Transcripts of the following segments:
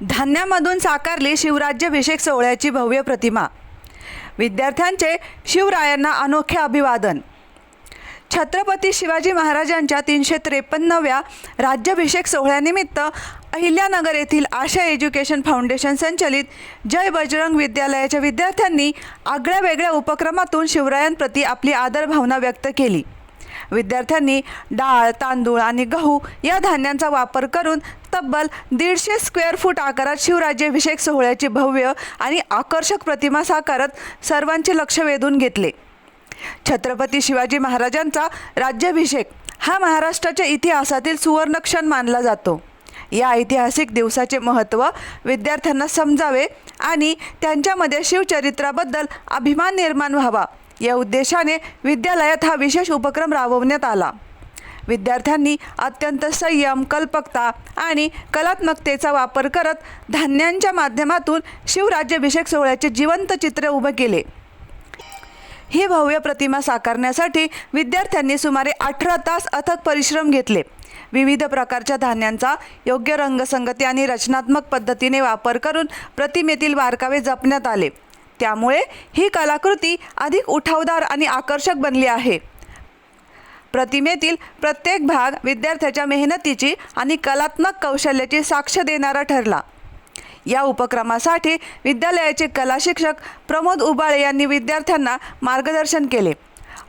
धान्यामधून साकारली शिवराज्याभिषेक सोहळ्याची भव्य प्रतिमा। विद्यार्थ्यांचे शिवरायांना अनोखे अभिवादन। छत्रपती शिवाजी महाराजांच्या 353व्या राज्याभिषेक सोहळ्यानिमित्त अहिल्यानगर येथील आशा एज्युकेशन फाउंडेशन संचलित जय बजरंग विद्यालयाच्या विद्यार्थ्यांनी आगळ्यावेगळ्या उपक्रमातून शिवरायांप्रती आपली आदर भावना व्यक्त केली। विद्यार्थ्यांनी डाळ, तांदूळ आणि गहू या धान्यांचा वापर करून तब्बल 150 स्क्वेअर फूट आकारात शिवराज्याभिषेक सोहळ्याची भव्य आणि आकर्षक प्रतिमा साकारत सर्वांचे लक्ष वेधून घेतले। छत्रपती शिवाजी महाराजांचा राज्याभिषेक हा महाराष्ट्राच्या इतिहासातील सुवर्णक्षण मानला जातो। या ऐतिहासिक दिवसाचे महत्त्व विद्यार्थ्यांना समजावे आणि त्यांच्यामध्ये शिवचरित्राबद्दल अभिमान निर्माण व्हावा या उद्देशाने विद्यालयात हा विशेष उपक्रम राबवण्यात आला। विद्यार्थ्यांनी अत्यंत संयम, कल्पकता आणि कलात्मकतेचा वापर करत धान्यांच्या माध्यमातून शिवराज्याभिषेक सोहळ्याचे जिवंत चित्र उभे केले। ही भव्य प्रतिमा साकारण्यासाठी विद्यार्थ्यांनी सुमारे 18 तास अथक परिश्रम घेतले। विविध प्रकारच्या धान्यांचा योग्य रंगसंगती आणि रचनात्मक पद्धतीने वापर करून प्रतिमेतील बारकावे जपण्यात आले। त्यामुळे ही कलाकृती अधिक उठावदार आणि आकर्षक बनली आहे। प्रतिमेतील प्रत्येक भाग विद्यार्थ्याच्या मेहनतीची आणि कलात्मक कौशल्याची साक्ष देणारा ठरला। या उपक्रमासाठी विद्यालयाचे कला शिक्षक प्रमोद उबाळे यांनी विद्यार्थ्यांना मार्गदर्शन केले।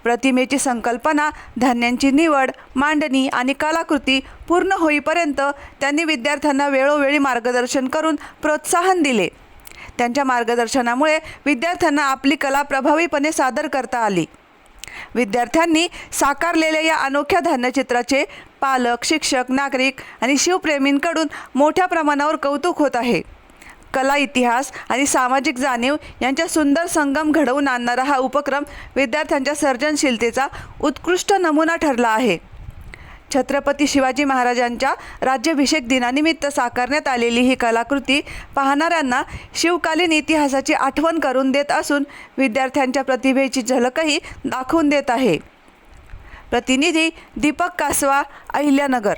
प्रतिमेची संकल्पना, धान्यांची निवड, मांडणी आणि कलाकृती पूर्ण होईपर्यंत त्यांनी विद्यार्थ्यांना वेळोवेळी मार्गदर्शन करून प्रोत्साहन दिले। त्यांच्या मार्गदर्शनामुळे विद्यार्थ्यांना आपली कला प्रभावीपणे सादर करता आली। विद्यार्थ्यांनी साकारलेल्या या अनोख्या धान्यचित्राचे पालक, शिक्षक, नागरिक आणि शिवप्रेमींकडून मोठ्या प्रमाणावर कौतुक होत आहे। कला, इतिहास आणि सामाजिक जाणीव यांचा सुंदर संगम घडवून आणणारा हा उपक्रम विद्यार्थ्यांच्या सर्जनशीलतेचा उत्कृष्ट नमुना ठरला आहे। छत्रपती शिवाजी महाराजांच्या राज्याभिषेक दिनानिमित्त साकारण्यात आलेली ही कलाकृती पाहणाऱ्यांना शिवकालीन इतिहासाची आठवण करून देत असून विद्यार्थ्यांच्या प्रतिभेची झलकही दाखवून देत आहे। प्रतिनिधी दीपक कासवा, अहिल्यानगर।